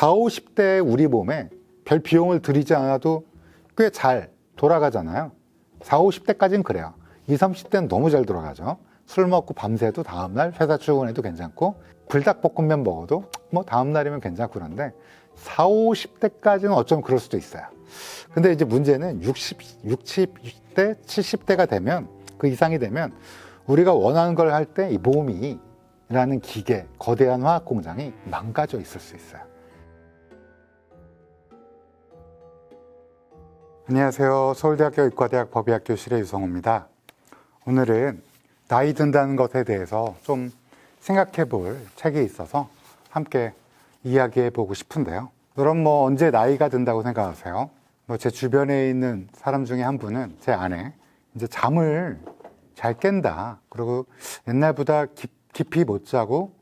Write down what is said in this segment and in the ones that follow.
50대 우리 몸에 별 비용을 들이지 않아도 꽤 잘 돌아가잖아요. 50대까지는 그래요. 30대는 너무 잘 돌아가죠. 술 먹고 밤새도 다음날 회사 출근해도 괜찮고, 불닭볶음면 먹어도 뭐 다음날이면 괜찮고. 그런데 50대까지는 어쩌면 그럴 수도 있어요. 근데 이제 문제는 60대, 70대가 되면, 그 이상이 되면 우리가 원하는 걸 할 때 이 몸이라는 기계, 거대한 화학 공장이 망가져 있을 수 있어요. 안녕하세요. 서울대학교 의과대학 법의학 교실의 유성호입니다. 오늘은 나이 든다는 것에 대해서 좀 생각해 볼 책이 있어서 함께 이야기해 보고 싶은데요. 그럼 뭐 언제 나이가 든다고 생각하세요? 제 주변에 있는 사람 중에 한 분은, 제 아내, 이제 잠을 잘 깬다. 그리고 옛날보다 깊이 못 자고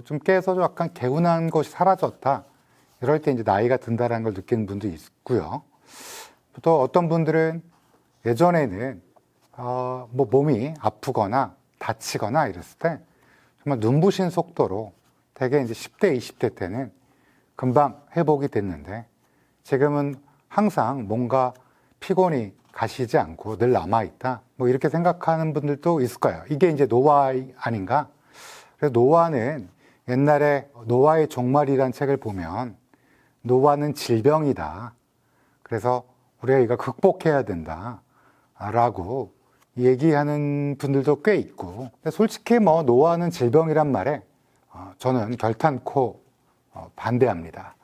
좀 깨서 약간 개운한 것이 사라졌다. 이럴 때 이제 나이가 든다라는 걸 느끼는 분도 있고요. 또 어떤 분들은 예전에는 몸이 아프거나 다치거나 이랬을 때 정말 눈부신 속도로 대개 이제 10대, 20대 때는 금방 회복이 됐는데, 지금은 항상 뭔가 피곤이 가시지 않고 늘 남아있다. 이렇게 생각하는 분들도 있을 거예요. 이게 이제 노화 아닌가? 그래서 노화는, 옛날에 노화의 종말이라는 책을 보면 노화는 질병이다. 그래서 우리가 이거 극복해야 된다. 라고 얘기하는 분들도 꽤 있고, 솔직히 노화는 질병이란 말에 저는 결탄코 반대합니다.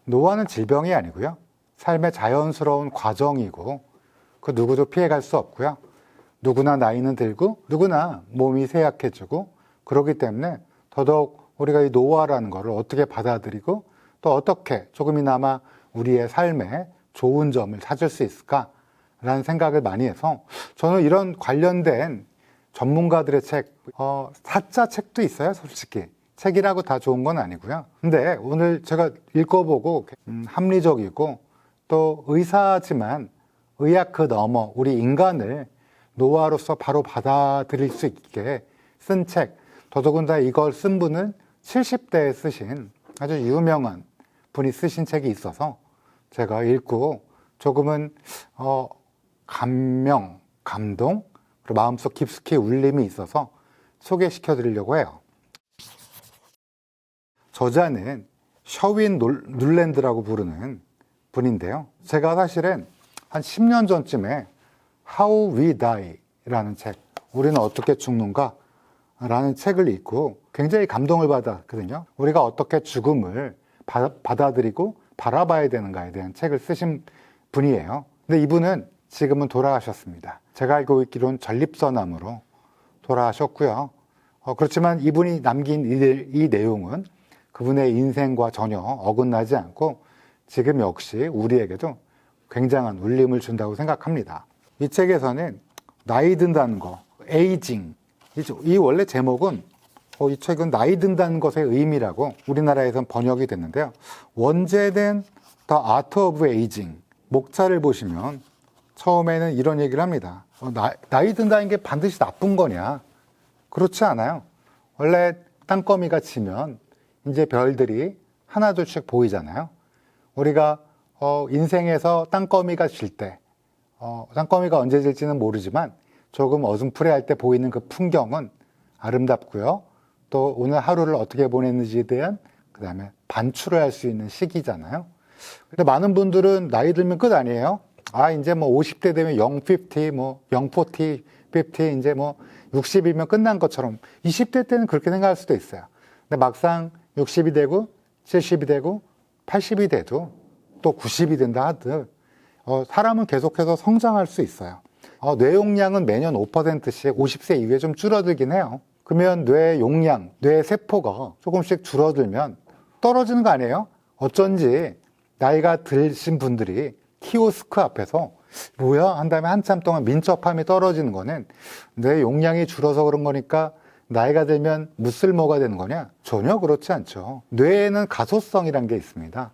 노화는 질병이 아니고요, 삶의 자연스러운 과정이고, 그 누구도 피해갈 수 없고요, 누구나 나이는 들고 누구나 몸이 쇠약해지고, 그렇기 때문에 더더욱 우리가 이 노화라는 것을 어떻게 받아들이고 또 어떻게 조금이나마 우리의 삶에 좋은 점을 찾을 수 있을까라는 생각을 많이 해서, 저는 이런 관련된 전문가들의 책, 사자 책도 있어요. 솔직히 책이라고 다 좋은 건 아니고요. 근데 오늘 제가 읽어보고 합리적이고, 또 의사지만 의학 그 너머 우리 인간을 노화로서 바로 받아들일 수 있게 쓴 책, 더더군다나 이걸 쓴 분은 70대에 쓰신 아주 유명한 분이 쓰신 책이 있어서 제가 읽고 조금은 감명, 감동, 그리고 마음속 깊숙이 울림이 있어서 소개시켜 드리려고 해요. 저자는 셔윈 눌랜드라고 부르는 분인데요. 제가 사실은 한 10년 전쯤에 How We Die 라는 책, 우리는 어떻게 죽는가? 라는 책을 읽고 굉장히 감동을 받았거든요. 우리가 어떻게 죽음을 받아들이고 바라봐야 되는가에 대한 책을 쓰신 분이에요. 근데 이분은 지금은 돌아가셨습니다. 제가 알고 있기로는 전립선암으로 돌아가셨고요. 그렇지만 이분이 남긴 이 내용은 그분의 인생과 전혀 어긋나지 않고 지금 역시 우리에게도 굉장한 울림을 준다고 생각합니다. 이 책에서는 나이 든다는 거, 에이징, 이 원래 제목은 이 책은 나이 든다는 것의 의미라고 우리나라에선 번역이 됐는데요. 원제는 The Art of Aging, 목차를 보시면 처음에는 이런 얘기를 합니다. 나이 든다는 게 반드시 나쁜 거냐? 그렇지 않아요. 원래 땅거미가 지면 이제 별들이 하나둘씩 보이잖아요. 우리가 인생에서 땅거미가 질 때, 땅거미가 언제 질지는 모르지만 조금 어슴푸레할 때 보이는 그 풍경은 아름답고요, 또 오늘 하루를 어떻게 보냈는지에 대한 그 다음에 반추를 할 수 있는 시기잖아요. 근데 많은 분들은 나이 들면 끝 아니에요? 이제 50대 되면 영 50, 영 40, 50, 이제 60이면 끝난 것처럼 20대 때는 그렇게 생각할 수도 있어요. 근데 막상 60이 되고 70이 되고 80이 돼도 또 90이 된다 하듯 사람은 계속해서 성장할 수 있어요. 뇌 용량은 매년 5%씩 50세 이후에 좀 줄어들긴 해요. 그러면 뇌 용량, 뇌 세포가 조금씩 줄어들면 떨어지는 거 아니에요? 어쩐지 나이가 드신 분들이 키오스크 앞에서 뭐야? 한 다음에 한참 동안 민첩함이 떨어지는 거는 뇌 용량이 줄어서 그런 거니까 나이가 들면 무쓸모가 되는 거냐? 전혀 그렇지 않죠. 뇌에는 가소성이라는 게 있습니다.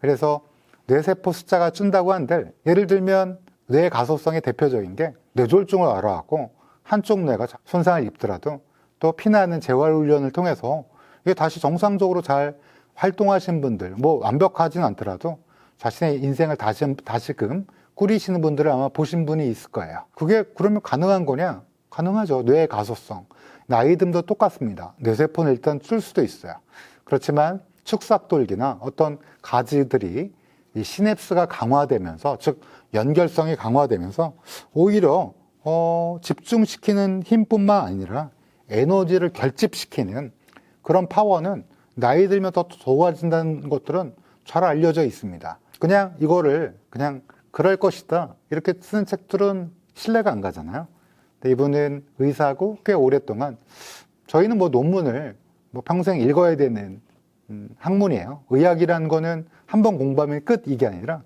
그래서 뇌세포 숫자가 준다고 한들, 예를 들면 뇌 가소성의 대표적인 게 뇌졸중을 알아갖고 한쪽 뇌가 손상을 입더라도 또 피나는 재활 훈련을 통해서 이게 다시 정상적으로 잘 활동하신 분들, 뭐 완벽하진 않더라도 자신의 인생을 다시금 꾸리시는 분들을 아마 보신 분이 있을 거예요. 그게 그러면 가능한 거냐? 가능하죠. 뇌의 가소성. 나이듦도 똑같습니다. 뇌세포는 일단 줄 수도 있어요. 그렇지만 축삭돌기나 어떤 가지들이 이 시냅스가 강화되면서, 즉 연결성이 강화되면서 오히려 집중시키는 힘뿐만 아니라 에너지를 결집시키는 그런 파워는 나이 들면 더 좋아진다는 것들은 잘 알려져 있습니다. 그냥 이거를 그냥 그럴 것이다 이렇게 쓰는 책들은 신뢰가 안 가잖아요. 근데 이분은 의사고 꽤 오랫동안, 저희는 뭐 논문을 뭐 평생 읽어야 되는 학문이에요. 의학이라는 거는 한 번 공부하면 끝, 이게 아니라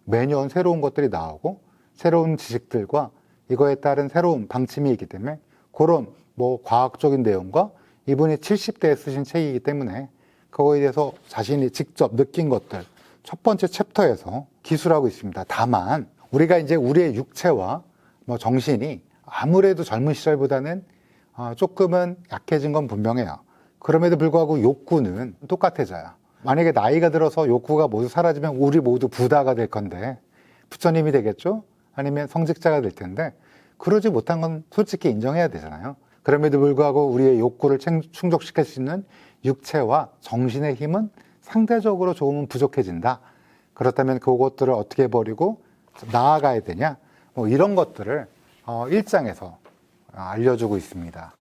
매년 새로운 것들이 나오고 새로운 지식들과 이거에 따른 새로운 방침이 있기 때문에 그런 뭐 과학적인 내용과 이분이 70대에 쓰신 책이기 때문에 그거에 대해서 자신이 직접 느낀 것들 첫 번째 챕터에서 기술하고 있습니다. 다만 우리가 이제 우리의 육체와 뭐 정신이 아무래도 젊은 시절보다는 조금은 약해진 건 분명해요. 그럼에도 불구하고 욕구는 똑같아져요. 만약에 나이가 들어서 욕구가 모두 사라지면 우리 모두 부다가 될 건데, 부처님이 되겠죠? 아니면 성직자가 될 텐데, 그러지 못한 건 솔직히 인정해야 되잖아요. 그럼에도 불구하고 우리의 욕구를 충족시킬 수 있는 육체와 정신의 힘은 상대적으로 조금은 부족해진다. 그렇다면 그것들을 어떻게 버리고 나아가야 되냐? 뭐 이런 것들을 1장에서 알려주고 있습니다.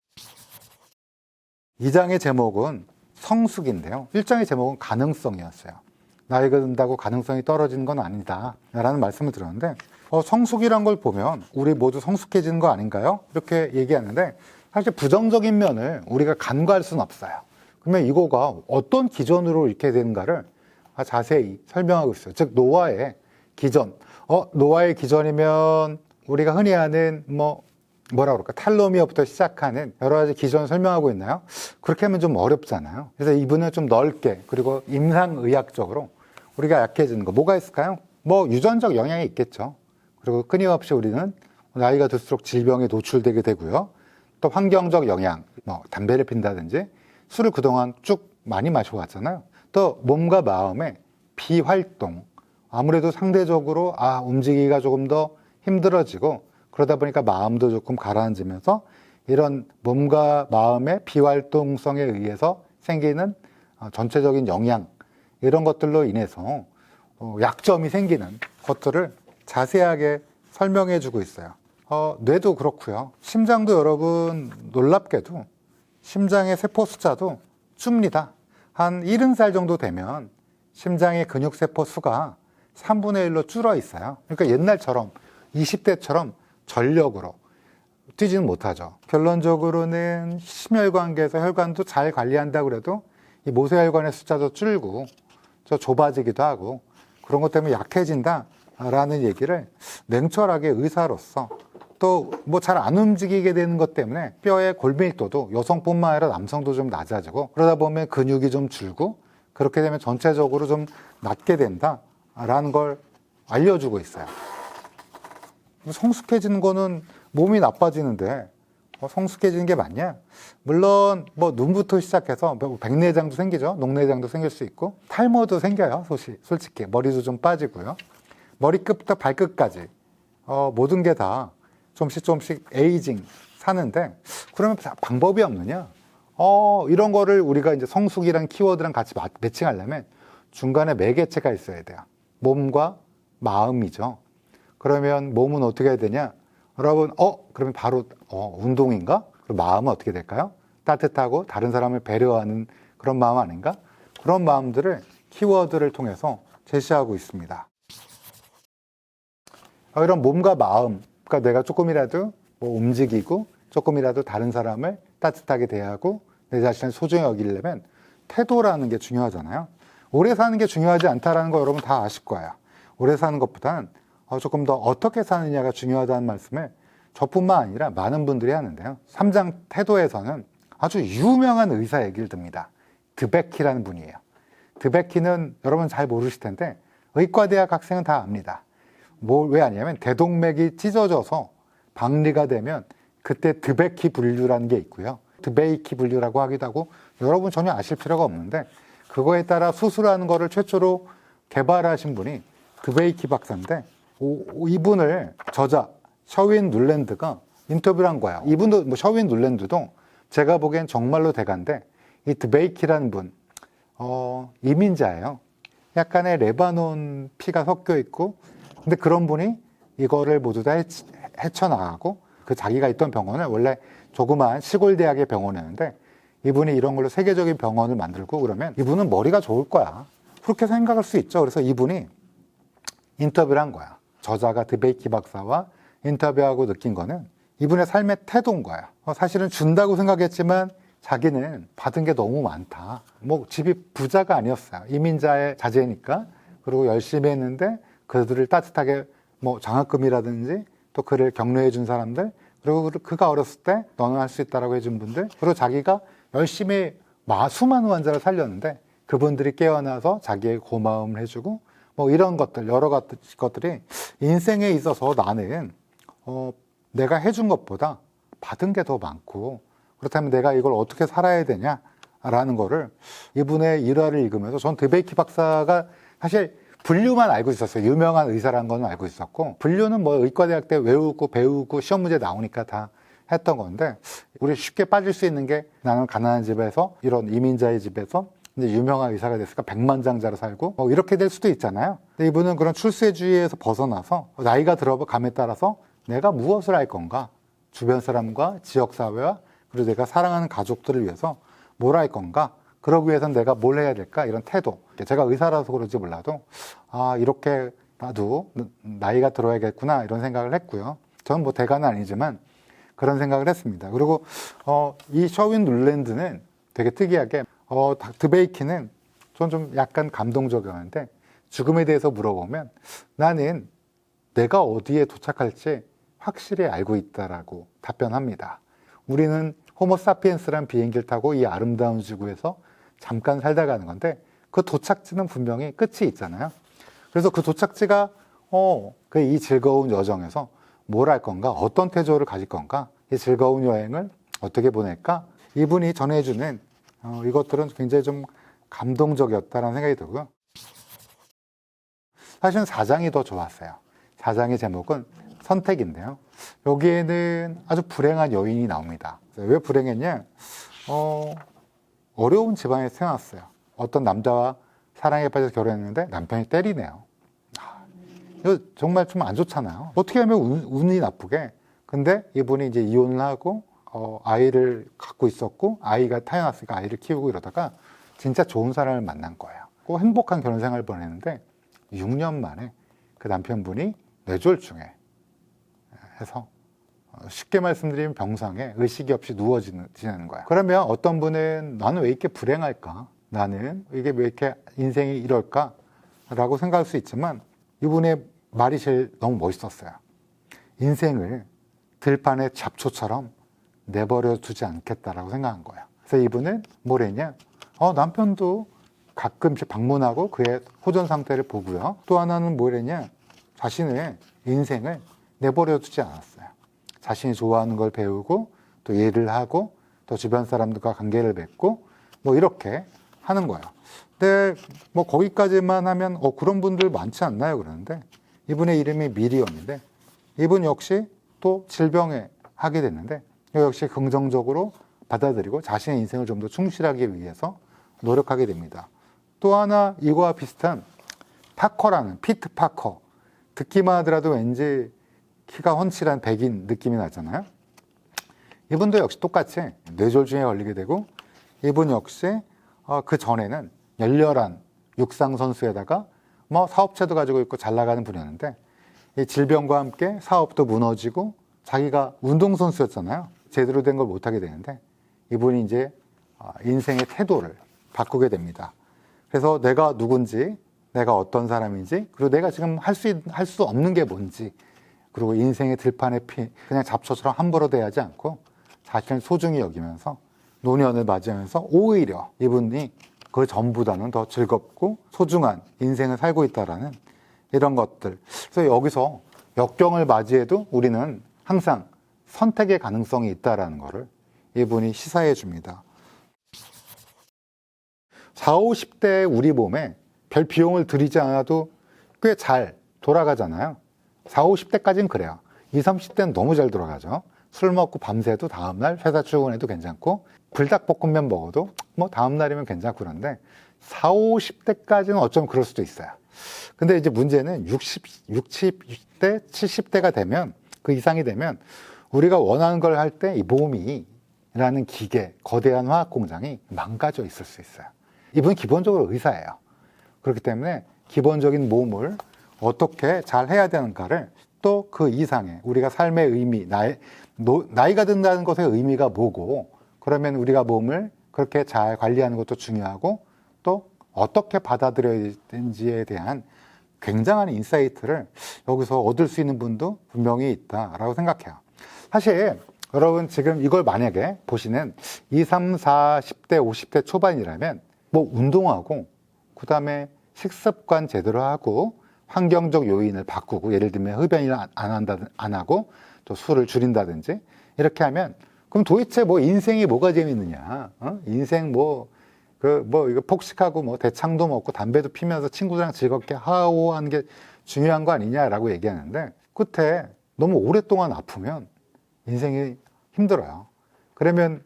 2장의 제목은 성숙인데요. 1장의 제목은 가능성이었어요. 나이가 든다고 가능성이 떨어지는 건 아니다 라는 말씀을 드렸는데, 성숙이란 걸 보면 우리 모두 성숙해지는 거 아닌가요? 이렇게 얘기하는데, 사실 부정적인 면을 우리가 간과할 수는 없어요. 그러면 이거가 어떤 기준으로 이렇게 되는가를 자세히 설명하고 있어요. 즉 노화의 기전. 노화의 기전이면 우리가 흔히 아는 뭐라 그럴까, 탈로미어부터 시작하는 여러 가지 기전을 설명하고 있나요? 그렇게 하면 좀 어렵잖아요. 그래서 이분은 좀 넓게, 그리고 임상의학적으로 우리가 약해지는 거 뭐가 있을까요? 뭐 유전적 영향이 있겠죠. 그리고 끊임없이 우리는 나이가 들수록 질병에 노출되게 되고요. 또 환경적 영향, 뭐 담배를 핀다든지 술을 그동안 쭉 많이 마셔왔잖아요. 또 몸과 마음의 비활동, 아무래도 상대적으로 움직이기가 조금 더 힘들어지고, 그러다 보니까 마음도 조금 가라앉으면서 이런 몸과 마음의 비활동성에 의해서 생기는 전체적인 영향, 이런 것들로 인해서 약점이 생기는 것들을 자세하게 설명해 주고 있어요. 뇌도 그렇고요. 심장도 여러분 놀랍게도 심장의 세포 숫자도 줍니다. 한 70살 정도 되면 심장의 근육세포 수가 3분의 1로 줄어 있어요. 그러니까 옛날처럼 20대처럼 전력으로 뛰지는 못하죠. 결론적으로는 심혈관계에서 혈관도 잘 관리한다고 그래도 이 모세혈관의 숫자도 줄고 좁아지기도 하고 그런 것 때문에 약해진다라는 얘기를 냉철하게 의사로서, 또 뭐 잘 안 움직이게 되는 것 때문에 뼈의 골밀도도 여성뿐만 아니라 남성도 좀 낮아지고, 그러다 보면 근육이 좀 줄고, 그렇게 되면 전체적으로 좀 낮게 된다라는 걸 알려주고 있어요. 성숙해지는 거는 몸이 나빠지는데 성숙해지는 게 맞냐? 물론 뭐 눈부터 시작해서 백내장도 생기죠. 녹내장도 생길 수 있고 탈모도 생겨요. 솔직히 머리도 좀 빠지고요. 머리끝부터 발끝까지 모든 게 다 조금씩 에이징 사는데, 그러면 방법이 없느냐? 이런 거를 우리가 이제 성숙이란 키워드랑 같이 매칭하려면 중간에 매개체가 있어야 돼요. 몸과 마음이죠. 그러면 몸은 어떻게 해야 되냐? 여러분, 그러면 바로 운동인가? 그럼 마음은 어떻게 될까요? 따뜻하고 다른 사람을 배려하는 그런 마음 아닌가? 그런 마음들을 키워드를 통해서 제시하고 있습니다. 이런 몸과 마음, 그러니까 내가 조금이라도 뭐 움직이고 조금이라도 다른 사람을 따뜻하게 대하고 내 자신을 소중히 여기려면 태도라는 게 중요하잖아요. 오래 사는 게 중요하지 않다라는 거 여러분 다 아실 거예요. 오래 사는 것보다는 조금 더 어떻게 사느냐가 중요하다는 말씀을 저뿐만 아니라 많은 분들이 하는데요. 3장 태도에서는 아주 유명한 의사 얘기를 듭니다. 드베키라는 분이에요. 드베키는 여러분 잘 모르실 텐데 의과대학 학생은 다 압니다. 왜 아냐면 대동맥이 찢어져서 박리가 되면 그때 드베키 분류라는 게 있고요. 드베이키 분류라고 하기도 하고, 여러분 전혀 아실 필요가 없는데 그거에 따라 수술하는 거를 최초로 개발하신 분이 드베이키 박사인데 이분을 저자 셔윈 눌랜드가 인터뷰를 한 거야. 이분도 뭐 셔윈 눌랜드도 제가 보기엔 정말로 대가인데 이 드베이키라는 분 이민자예요. 약간의 레바논 피가 섞여 있고 근데 그런 분이 이거를 모두 다 헤쳐나가고 그 자기가 있던 병원을 원래 조그마한 시골 대학의 병원이었는데 이분이 이런 걸로 세계적인 병원을 만들고 그러면 이분은 머리가 좋을 거야. 그렇게 생각할 수 있죠. 그래서 이분이 인터뷰를 한 거야. 저자가 드베이키 박사와 인터뷰하고 느낀 거는 이분의 삶의 태도인 거야. 사실은 준다고 생각했지만 자기는 받은 게 너무 많다. 뭐 집이 부자가 아니었어요. 이민자의 자제니까. 그리고 열심히 했는데 그들을 따뜻하게 뭐 장학금이라든지 또 그를 격려해 준 사람들 그리고 그가 어렸을 때 너는 할 수 있다라고 해준 분들 그리고 자기가 열심히 수많은 환자를 살렸는데 그분들이 깨어나서 자기의 고마움을 해주고 뭐 이런 것들 여러 가지 것들이 인생에 있어서 나는 내가 해준 것보다 받은 게 더 많고 그렇다면 내가 이걸 어떻게 살아야 되냐라는 거를 이분의 일화를 읽으면서 전 드베이키 박사가 사실 분류만 알고 있었어요. 유명한 의사라는 건 알고 있었고 분류는 뭐 의과대학 때 외우고 배우고 시험 문제 나오니까 다 했던 건데 우리 쉽게 빠질 수 있는 게 나는 가난한 집에서 이런 이민자의 집에서 이제 유명한 의사가 됐으니까 백만장자로 살고 이렇게 될 수도 있잖아요. 근데 이분은 그런 출세주의에서 벗어나서 나이가 들어감에 따라서 내가 무엇을 할 건가 주변 사람과 지역사회와 그리고 내가 사랑하는 가족들을 위해서 뭘 할 건가 그러기 위해서는 내가 뭘 해야 될까 이런 태도 제가 의사라서 그런지 몰라도 이렇게 나도 나이가 들어야겠구나 이런 생각을 했고요. 저는 뭐 대가는 아니지만 그런 생각을 했습니다. 그리고 이 셔윈 눌랜드는 되게 특이하게 드베이키는 전 좀 약간 감동적이었는데 죽음에 대해서 물어보면 나는 내가 어디에 도착할지 확실히 알고 있다라고 답변합니다. 우리는 호모사피엔스란 비행기를 타고 이 아름다운 지구에서 잠깐 살다 가는 건데 그 도착지는 분명히 끝이 있잖아요. 그래서 그 도착지가 이 즐거운 여정에서 뭘 할 건가 어떤 태도를 가질 건가 이 즐거운 여행을 어떻게 보낼까 이분이 전해주는 이것들은 굉장히 좀 감동적이었다는 생각이 들고요. 사실은 4장이 더 좋았어요. 4장의 제목은 선택인데요. 여기에는 아주 불행한 여인이 나옵니다. 왜 불행했냐? 어려운 집안에서 태어났어요. 어떤 남자와 사랑에 빠져서 결혼했는데 남편이 때리네요. 이거 정말 좀 안 좋잖아요. 어떻게 하면 운이 나쁘게. 근데 이분이 이제 이혼을 하고 아이를 갖고 있었고 아이가 태어났으니까 아이를 키우고 이러다가 진짜 좋은 사람을 만난 거예요. 꼭 행복한 결혼 생활을 보냈는데 6년 만에 그 남편분이 뇌졸중에 해서 쉽게 말씀드리면 병상에 의식이 없이 누워 지내는 거야. 그러면 어떤 분은 나는 왜 이렇게 불행할까? 나는 이게 왜 이렇게 인생이 이럴까? 라고 생각할 수 있지만 이분의 말이 제일 너무 멋있었어요. 인생을 들판의 잡초처럼 내버려 두지 않겠다라고 생각한 거야. 그래서 이분은 뭘 했냐? 남편도 가끔씩 방문하고 그의 호전 상태를 보고요. 또 하나는 뭘 했냐? 자신의 인생을 내버려 두지 않았어요. 자신이 좋아하는 걸 배우고 또 일을 하고 또 주변 사람들과 관계를 맺고 뭐 이렇게 하는 거예요. 근데 뭐 거기까지만 하면 그런 분들 많지 않나요? 그러는데 이분의 이름이 미리엄인데 이분 역시 또 질병에 하게 됐는데 역시 긍정적으로 받아들이고 자신의 인생을 좀 더 충실하기 위해서 노력하게 됩니다. 또 하나 이거와 비슷한 파커라는 피트 파커 듣기만 하더라도 왠지 키가 훤칠한 백인 느낌이 나잖아요. 이분도 역시 똑같이 뇌졸중에 걸리게 되고 이분 역시 그 전에는 열렬한 육상 선수에다가 뭐 사업체도 가지고 있고 잘 나가는 분이었는데 이 질병과 함께 사업도 무너지고 자기가 운동선수였잖아요. 제대로 된 걸 못하게 되는데 이분이 이제 인생의 태도를 바꾸게 됩니다. 그래서 내가 누군지, 내가 어떤 사람인지, 그리고 내가 지금 할 수 없는 게 뭔지, 그리고 인생의 들판에 그냥 잡초처럼 함부로 대하지 않고 자신을 소중히 여기면서 노년을 맞이하면서 오히려 이분이 그 전보다는 더 즐겁고 소중한 인생을 살고 있다라는 이런 것들. 그래서 여기서 역경을 맞이해도 우리는 항상 선택의 가능성이 있다라는 것을 이분이 시사해 줍니다. 40, 50대 우리 몸에 별 비용을 들이지 않아도 꽤 잘 돌아가잖아요. 40, 50대까지는 그래요. 20, 30대는 너무 잘 돌아가죠. 술 먹고 밤새도 다음날 회사 출근해도 괜찮고, 불닭볶음면 먹어도 뭐 다음날이면 괜찮고. 그런데 40, 50대까지는 어쩌면 그럴 수도 있어요. 근데 이제 문제는 60대, 70대가 되면, 그 이상이 되면 우리가 원하는 걸 할 때 이 몸이라는 기계, 거대한 화학 공장이 망가져 있을 수 있어요. 이분은 기본적으로 의사예요. 그렇기 때문에 기본적인 몸을 어떻게 잘 해야 되는가를, 또 그 이상의 우리가 삶의 의미, 나이가 든다는 것의 의미가 뭐고, 그러면 우리가 몸을 그렇게 잘 관리하는 것도 중요하고, 또 어떻게 받아들여야 되는지에 대한 굉장한 인사이트를 여기서 얻을 수 있는 분도 분명히 있다라고 생각해요. 사실 여러분 지금 이걸 만약에 보시는 20, 30, 40대, 50대 초반이라면 뭐 운동하고, 그 다음에 식습관 제대로 하고, 환경적 요인을 바꾸고, 예를 들면 흡연을 안 하고 또 술을 줄인다든지 이렇게 하면, 그럼 도대체 뭐 인생이 뭐가 재밌느냐? 인생 이거 폭식하고 뭐 대창도 먹고 담배도 피면서 친구들이랑 즐겁게 하오하는 게 중요한 거 아니냐라고 얘기하는데, 끝에 너무 오랫동안 아프면 인생이 힘들어요. 그러면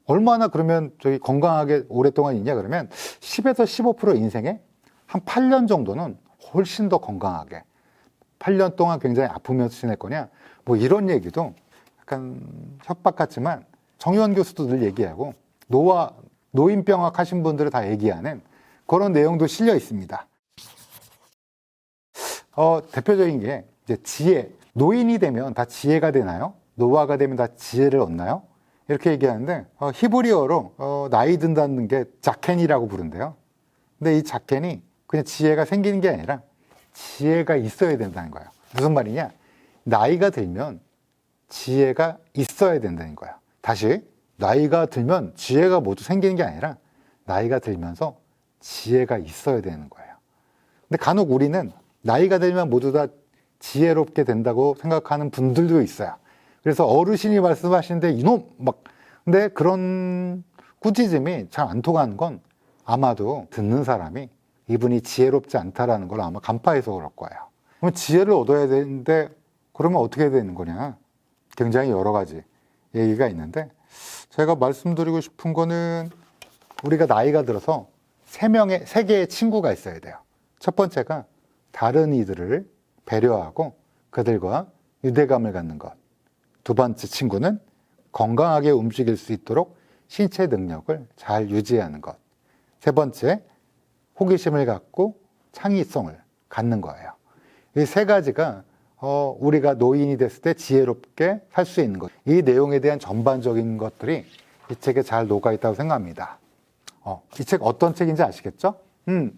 얼마나 그러면 저희 건강하게 오랫동안 있냐? 그러면 10에서 15% 인생에 한 8년 정도는 훨씬 더 건강하게, 8년 동안 굉장히 아프면서 지낼 거냐? 뭐 이런 얘기도 약간 협박 같지만 정유환 교수도 늘 얘기하고, 노인병학 하신 분들을 다 얘기하는 그런 내용도 실려 있습니다. 대표적인 게 이제 지혜. 노인이 되면 다 지혜가 되나요? 노화가 되면 다 지혜를 얻나요? 이렇게 얘기하는데, 히브리어로 나이 든다는 게 자켄이라고 부른대요. 근데 이 자켄이 그냥 지혜가 생기는 게 아니라 지혜가 있어야 된다는 거예요. 무슨 말이냐? 나이가 들면 지혜가 있어야 된다는 거예요. 다시, 나이가 들면 지혜가 모두 생기는 게 아니라 나이가 들면서 지혜가 있어야 되는 거예요. 근데 간혹 우리는 나이가 들면 모두 다 지혜롭게 된다고 생각하는 분들도 있어요. 그래서 어르신이 말씀하시는데 이놈 근데 그런 꾸짖음이 잘 안 통하는 건 아마도 듣는 사람이 이분이 지혜롭지 않다라는 걸 아마 간파해서 그럴 거예요. 그럼 지혜를 얻어야 되는데 그러면 어떻게 해야 되는 거냐? 굉장히 여러 가지 얘기가 있는데, 제가 말씀드리고 싶은 거는, 우리가 나이가 들어서 세 개의 친구가 있어야 돼요. 첫 번째가 다른 이들을 배려하고 그들과 유대감을 갖는 것. 두 번째 친구는 건강하게 움직일 수 있도록 신체 능력을 잘 유지하는 것. 세 번째, 호기심을 갖고 창의성을 갖는 거예요. 이 세 가지가 우리가 노인이 됐을 때 지혜롭게 살 수 있는 것. 이 내용에 대한 전반적인 것들이 이 책에 잘 녹아 있다고 생각합니다. 이 책 어떤 책인지 아시겠죠?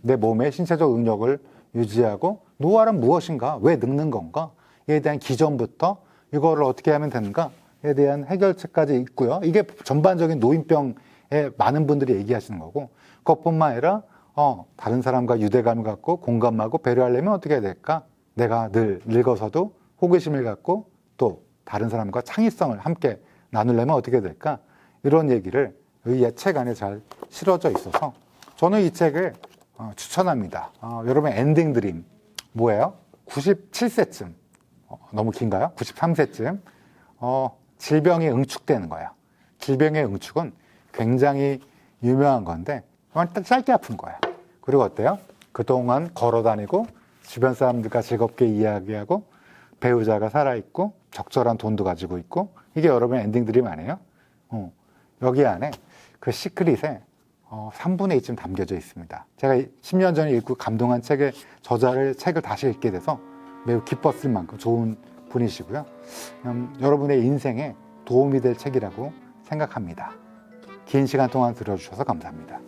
내 몸의 신체적 능력을 유지하고, 노화란 무엇인가? 왜 늙는 건가? 이에 대한 기전부터 이거를 어떻게 하면 되는가에 대한 해결책까지 있고요. 이게 전반적인 노인병에 많은 분들이 얘기하시는 거고, 그것뿐만 아니라 다른 사람과 유대감을 갖고 공감하고 배려하려면 어떻게 해야 될까? 내가 늘 늙어서도 호기심을 갖고 또 다른 사람과 창의성을 함께 나누려면 어떻게 해야 될까? 이런 얘기를 이 책 안에 잘 실어져 있어서 저는 이 책을 추천합니다. 여러분 엔딩 드림 뭐예요? 97세쯤, 너무 긴가요? 93세쯤 질병이 응축되는 거예요. 질병의 응축은 굉장히 유명한 건데 짧게 아픈 거예요. 그리고 어때요? 그동안 걸어다니고 주변 사람들과 즐겁게 이야기하고 배우자가 살아있고 적절한 돈도 가지고 있고, 이게 여러분의 엔딩 드림 아니에요? 여기 안에 그 시크릿에 3분의 2쯤 담겨져 있습니다. 제가 10년 전에 읽고 감동한 책의 저자를 책을 다시 읽게 돼서 매우 기뻤을 만큼 좋은 분이시고요. 여러분의 인생에 도움이 될 책이라고 생각합니다. 긴 시간 동안 들어주셔서 감사합니다.